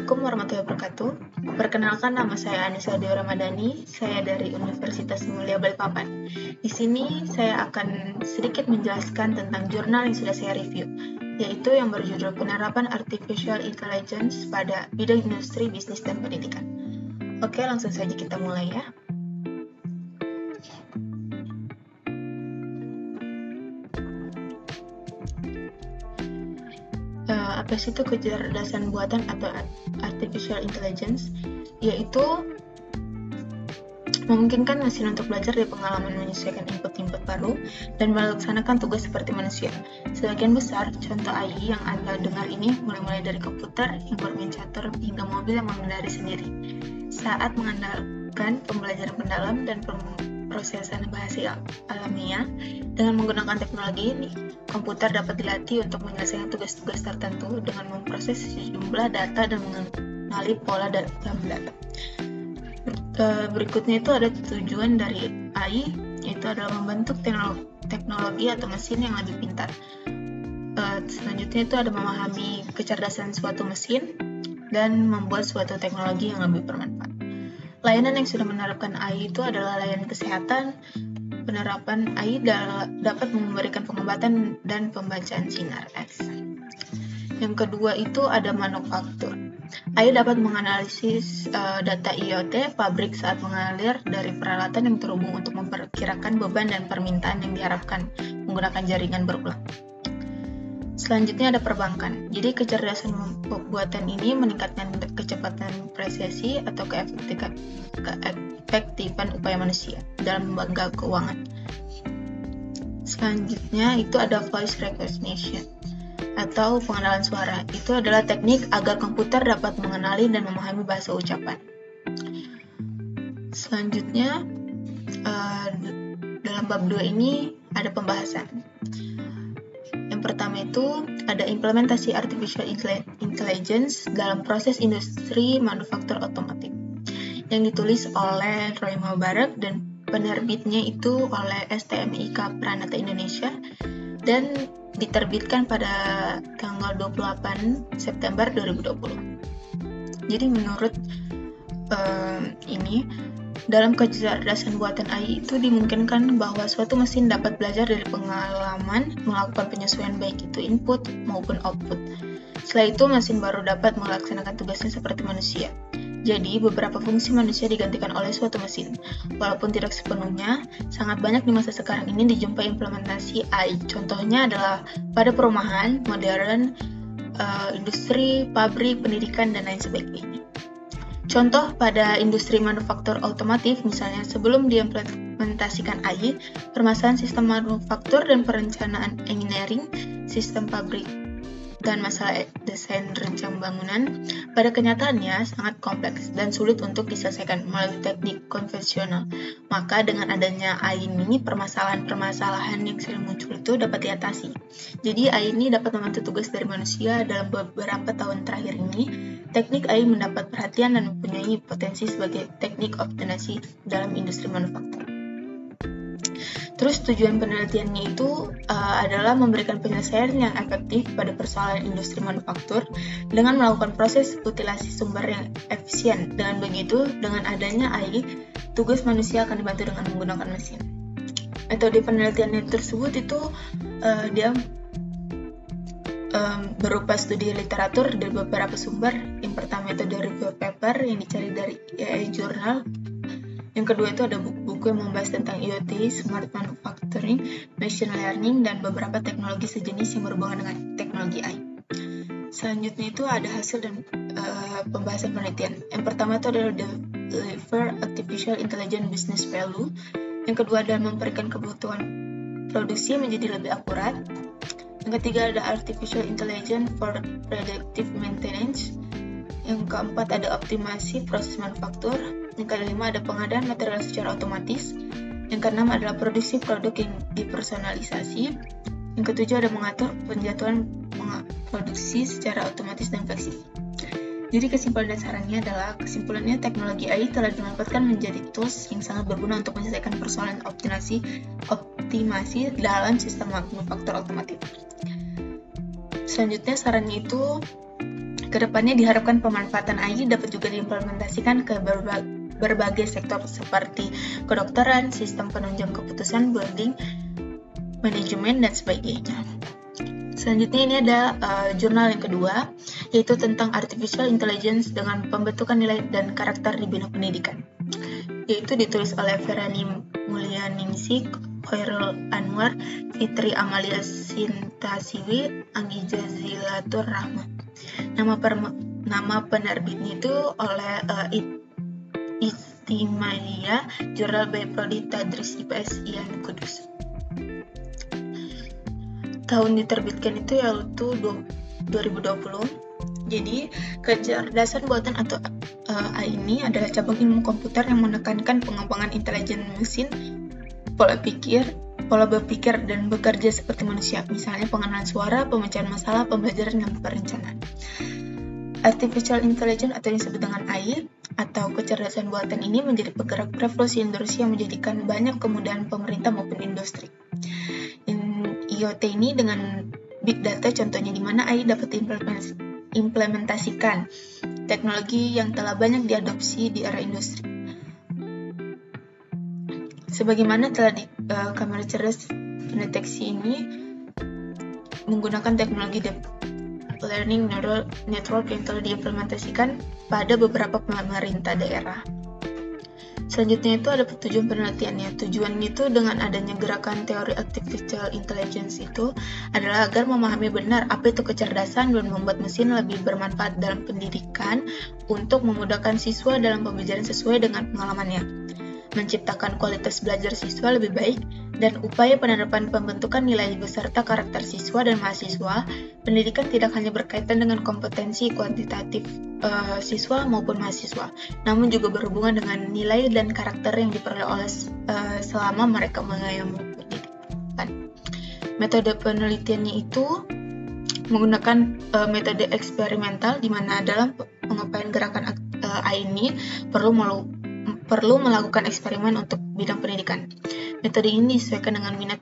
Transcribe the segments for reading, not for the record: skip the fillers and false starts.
Assalamualaikum warahmatullahi wabarakatuh. Perkenalkan, nama saya Anissa Dewi Ramadhani. Saya dari Universitas Mulia Balikpapan. Di sini saya akan sedikit menjelaskan tentang jurnal yang sudah saya review, yaitu yang berjudul Penerapan Artificial Intelligence pada Bidang Industri, Bisnis, dan Pendidikan. Oke, langsung saja kita mulai ya. Apa sih itu kecerdasan buatan atau artificial intelligence? Yaitu memungkinkan mesin untuk belajar dari pengalaman, menyesuaikan input-input baru, dan melaksanakan tugas seperti manusia. Sebagian besar contoh AI yang Anda dengar ini mulai dari komputer yang bermain catur hingga mobil yang mengendari sendiri. Saat mengandalkan pembelajaran mendalam dan prosesan bahasa alamiah, dengan menggunakan teknologi ini, komputer dapat dilatih untuk menyelesaikan tugas-tugas tertentu dengan memproses sejumlah data dan mengenali pola dalam data. Berikutnya itu ada tujuan dari AI, yaitu adalah membentuk teknologi atau mesin yang lebih pintar. Selanjutnya itu ada memahami kecerdasan suatu mesin dan membuat suatu teknologi yang lebih bermanfaat. Layanan yang sudah menerapkan AI itu adalah layanan kesehatan. Penerapan AI dapat memberikan pengobatan dan pembacaan sinar X. Yang kedua itu ada manufaktur. AI dapat menganalisis data IoT pabrik saat mengalir dari peralatan yang terhubung untuk memperkirakan beban dan permintaan yang diharapkan menggunakan jaringan berulang. Selanjutnya ada perbankan. Jadi kecerdasan pembuatan ini meningkatkan kecepatan presisi atau keefektifan upaya manusia dalam lembaga keuangan. Selanjutnya itu ada voice recognition atau pengenalan suara. Itu adalah teknik agar komputer dapat mengenali dan memahami bahasa ucapan. Selanjutnya dalam bab 2 ini ada pembahasan. Yang pertama itu ada implementasi artificial intelligence dalam proses industri manufaktur otomotif yang ditulis oleh Roy Mubarak dan penerbitnya itu oleh STMIK Pranata Indonesia dan diterbitkan pada tanggal 28 September 2020. Jadi menurut ini, dalam kecerdasan buatan AI itu dimungkinkan bahwa suatu mesin dapat belajar dari pengalaman, melakukan penyesuaian baik itu input maupun output. Setelah itu, mesin baru dapat melaksanakan tugasnya seperti manusia. Jadi, beberapa fungsi manusia digantikan oleh suatu mesin. Walaupun tidak sepenuhnya, sangat banyak di masa sekarang ini dijumpai implementasi AI. Contohnya adalah pada perumahan, modern, industri, pabrik, pendidikan, dan lain sebagainya. Contoh pada industri manufaktur otomotif, misalnya sebelum diimplementasikan AI, permasalahan sistem manufaktur dan perencanaan engineering, sistem pabrik, dan masalah desain rencana bangunan, pada kenyataannya sangat kompleks dan sulit untuk diselesaikan melalui teknik konvensional. Maka dengan adanya AI ini, permasalahan-permasalahan yang sering muncul itu dapat diatasi. Jadi AI ini dapat membantu tugas dari manusia. Dalam beberapa tahun terakhir ini, teknik AI mendapat perhatian dan mempunyai potensi sebagai teknik optimasi dalam industri manufaktur. Terus tujuan penelitiannya itu adalah memberikan penyelesaian yang efektif pada persoalan industri manufaktur dengan melakukan proses utilasi sumber yang efisien. Dengan begitu, dengan adanya AI, tugas manusia akan dibantu dengan menggunakan mesin. Metode penelitian tersebut itu dia berupa studi literatur dari beberapa sumber. Yang pertama itu dari review paper yang dicari dari AI Journal. Yang kedua itu ada buku-buku yang membahas tentang IoT, smart manufacturing, machine learning, dan beberapa teknologi sejenis yang berhubungan dengan teknologi AI. Selanjutnya itu ada hasil dan pembahasan penelitian. Yang pertama itu adalah deliver artificial intelligence business value. Yang kedua adalah memberikan kebutuhan produksi menjadi lebih akurat. Yang ketiga ada artificial intelligence for predictive maintenance. Yang keempat ada optimasi proses manufaktur. Yang kelima ada pengadaan material secara otomatis. Yang keenam adalah produksi produk yang dipersonalisasi. Yang ketujuh ada mengatur penjatuhan produksi secara otomatis dan fleksibel. Jadi kesimpulan dasarnya adalah kesimpulannya teknologi AI telah dimanfaatkan menjadi tools yang sangat berguna untuk menyelesaikan persoalan optimasi dalam sistem manufaktur otomotif. Selanjutnya sarannya itu Kedepannya diharapkan pemanfaatan AI dapat juga diimplementasikan ke berbagai sektor seperti kedokteran, sistem penunjang keputusan, building, manajemen, dan sebagainya. Selanjutnya ini ada jurnal yang kedua, yaitu tentang Artificial Intelligence dengan pembentukan nilai dan karakter di bidang pendidikan. Yaitu ditulis oleh Ferani Mulyaningsih, Khairul Anwar, Fitri Amalia Sintasiwi, Anggi Jazilatur Rahma. Nama penerbitnya itu oleh Istimalia, Jurnal by Prodi Tadris IPS IAIN Kudus. Tahun diterbitkan itu yaitu 2020. Jadi kecerdasan buatan atau AI ini adalah cabang ilmu komputer yang menekankan pengembangan intelijen mesin, pola berpikir dan bekerja seperti manusia, misalnya pengenalan suara, pemecahan masalah, pembelajaran dan perencanaan. Artificial Intelligence atau yang disebut dengan AI atau kecerdasan buatan ini menjadi penggerak revolusi industri yang menjadikan banyak kemudahan pemerintah maupun industri. IoT ini dengan big data contohnya di mana AI dapat diimplementasikan teknologi yang telah banyak diadopsi di era industri. Sebagaimana telah kamera cerdas pendeteksi ini menggunakan teknologi deep learning neural network yang telah diimplementasikan pada beberapa pemerintah daerah. Selanjutnya itu ada tujuan penelitiannya. Tujuan itu dengan adanya gerakan teori artificial intelligence itu adalah agar memahami benar apa itu kecerdasan dan membuat mesin lebih bermanfaat dalam pendidikan untuk memudahkan siswa dalam pembelajaran sesuai dengan pengalamannya, menciptakan kualitas belajar siswa lebih baik, dan upaya penerapan pembentukan nilai beserta karakter siswa dan mahasiswa. Pendidikan tidak hanya berkaitan dengan kompetensi kuantitatif siswa maupun mahasiswa, namun juga berhubungan dengan nilai dan karakter yang diperoleh oleh selama mereka mengenyam pendidikan. Metode penelitiannya itu menggunakan metode eksperimental, di mana dalam pengapaian gerakan AI ini perlu melakukan eksperimen untuk bidang pendidikan. Metode ini disesuaikan dengan minat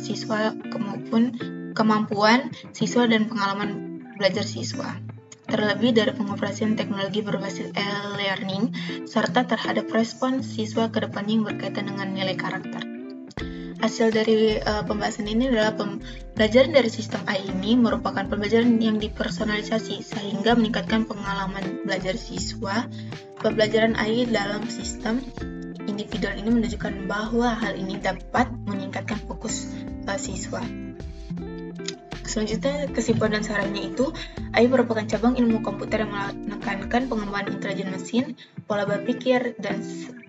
siswa maupun kemampuan siswa dan pengalaman belajar siswa. Terlebih dari pengoperasian teknologi berbasis e-learning serta terhadap respon siswa ke depannya yang berkaitan dengan nilai karakter. Hasil dari pembahasan ini adalah pembelajaran dari sistem AI ini merupakan pembelajaran yang dipersonalisasi sehingga meningkatkan pengalaman belajar siswa. Pembelajaran AI dalam sistem individual ini menunjukkan bahwa hal ini dapat meningkatkan fokus siswa. Selanjutnya, kesimpulan dan sarannya itu, AI merupakan cabang ilmu komputer yang menekankan pengembangan intelijen mesin, pola berpikir, dan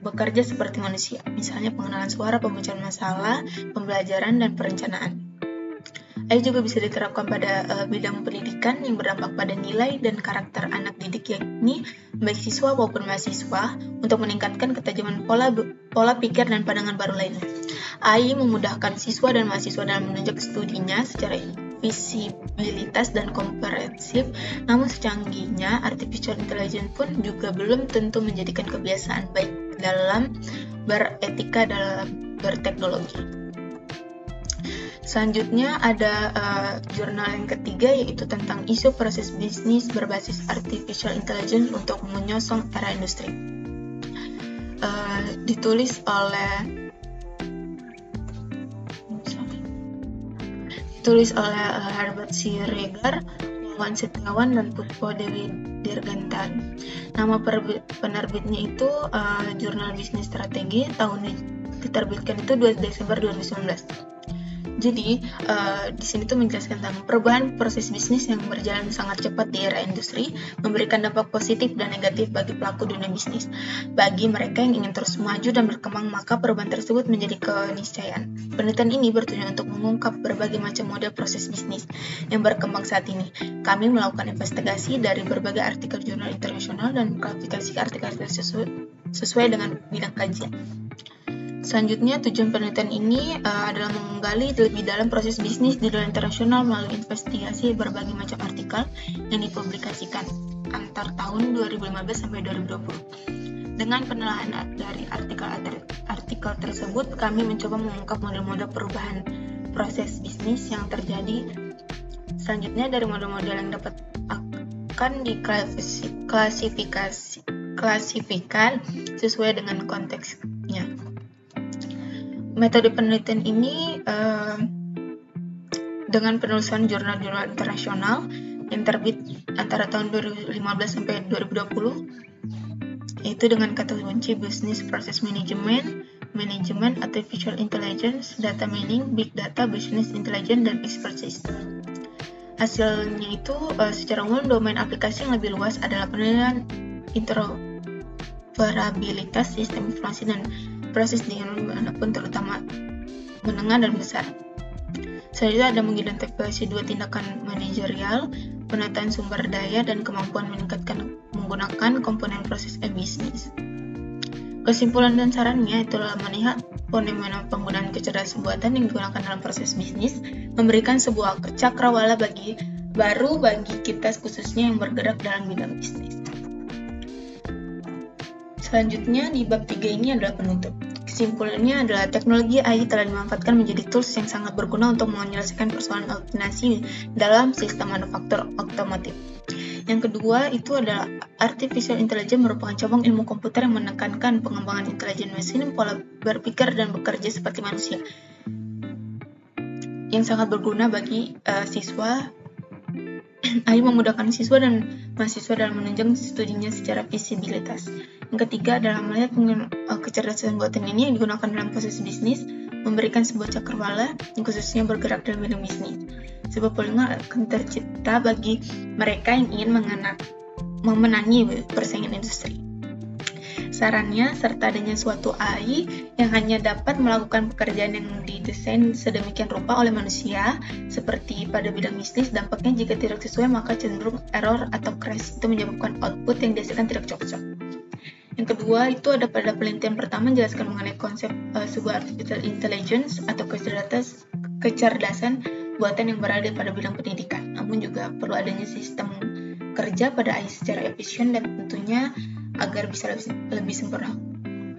bekerja seperti manusia, misalnya pengenalan suara, pemecahan masalah, pembelajaran, dan perencanaan. AI juga bisa diterapkan pada bidang pendidikan yang berdampak pada nilai dan karakter anak didik, yakni baik siswa maupun mahasiswa, untuk meningkatkan ketajaman pola pikir dan pandangan baru lainnya. AI memudahkan siswa dan mahasiswa dalam menunjang studinya secara visibilitas dan komprehensif, namun secanggihnya artificial intelligence pun juga belum tentu menjadikan kebiasaan baik dalam beretika dalam berteknologi. Selanjutnya ada jurnal yang ketiga, yaitu tentang isu proses bisnis berbasis artificial intelligence untuk menyongsong era industri. Ditulis oleh Herbert C. Reger, Wawan Setiawan, dan Puspo Dewi Dirgantari. Nama penerbitnya itu Jurnal Bisnis Strategi, tahun diterbitkan itu 2 Desember 2019. Jadi di sini tuh menjelaskan tentang perubahan proses bisnis yang berjalan sangat cepat di era industri, memberikan dampak positif dan negatif bagi pelaku dunia bisnis. Bagi mereka yang ingin terus maju dan berkembang, maka perubahan tersebut menjadi keniscayaan. Penelitian ini bertujuan untuk mengungkap berbagai macam model proses bisnis yang berkembang saat ini. Kami melakukan investigasi dari berbagai artikel jurnal internasional dan klasifikasi artikel sesuai dengan bidang kajian. Selanjutnya, tujuan penelitian ini adalah menggali lebih dalam proses bisnis di dunia internasional melalui investigasi berbagai macam artikel yang dipublikasikan antar tahun 2015 sampai 2020. Dengan penelaahan dari artikel tersebut, kami mencoba mengungkap model-model perubahan proses bisnis yang terjadi. Selanjutnya, dari model-model yang dapat akan diklasifikasikan sesuai dengan konteksnya. Metode penelitian ini dengan penulisan jurnal-jurnal internasional yang terbit antara tahun 2015 sampai 2020, yaitu dengan kata kunci Business Process Management, Artificial Intelligence, Data Mining, Big Data, Business Intelligence, dan Expertise. Hasilnya itu secara umum domain aplikasi yang lebih luas adalah penilaian interoperabilitas sistem informasi dan proses dimanapun, terutama menengah dan besar. Selanjutnya ada mengidentifikasi dua tindakan manajerial, penataan sumber daya, dan kemampuan menggunakan komponen proses bisnis. Kesimpulan dan sarannya itulah melihat fenomena penggunaan kecerdasan buatan yang digunakan dalam proses bisnis memberikan sebuah cakrawala baru bagi kita khususnya yang bergerak dalam bidang bisnis. Selanjutnya di bab 3 ini adalah penutup. Kesimpulannya adalah teknologi AI telah dimanfaatkan menjadi tools yang sangat berguna untuk menyelesaikan persoalan optimasi dalam sistem manufaktur otomotif. Yang kedua itu adalah Artificial Intelligence merupakan cabang ilmu komputer yang menekankan pengembangan intelijen mesin, pola berpikir, dan bekerja seperti manusia, yang sangat berguna bagi siswa. AI memudahkan siswa dan mahasiswa dalam menunjang studinya secara visibilitas. Yang ketiga adalah melihat kecerdasan buatan ini yang digunakan dalam proses bisnis memberikan sebuah cakrawala yang khususnya bergerak dalam bidang bisnis. Sebuah peluang akan tercipta bagi mereka yang ingin memenangi persaingan industri. Sarannya, serta adanya suatu AI yang hanya dapat melakukan pekerjaan yang didesain sedemikian rupa oleh manusia, seperti pada bidang bisnis, dampaknya jika tidak sesuai maka cenderung error atau crash, itu menyebabkan output yang dihasilkan tidak cocok. Yang kedua itu ada pada penelitian pertama menjelaskan mengenai konsep sebuah artificial intelligence atau kecerdasan buatan yang berada pada bidang pendidikan. Namun juga perlu adanya sistem kerja pada AI secara efisien dan tentunya agar bisa lebih sempurna.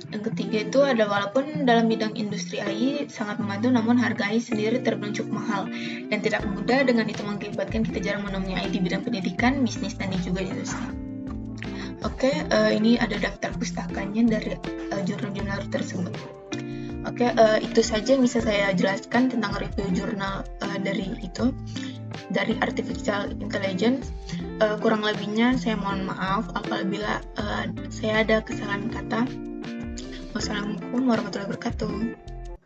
Yang ketiga itu ada walaupun dalam bidang industri AI sangat membantu, namun harga AI sendiri terbilang cukup mahal dan tidak mudah. Dengan itu mengakibatkan kita jarang menemui AI di bidang pendidikan, bisnis, dan juga industri. Oke, ini ada daftar pustakanya dari jurnal-jurnal tersebut. Oke, itu saja yang bisa saya jelaskan tentang review jurnal dari Artificial Intelligence. Kurang lebihnya saya mohon maaf apabila saya ada kesalahan kata. Wassalamualaikum warahmatullahi wabarakatuh.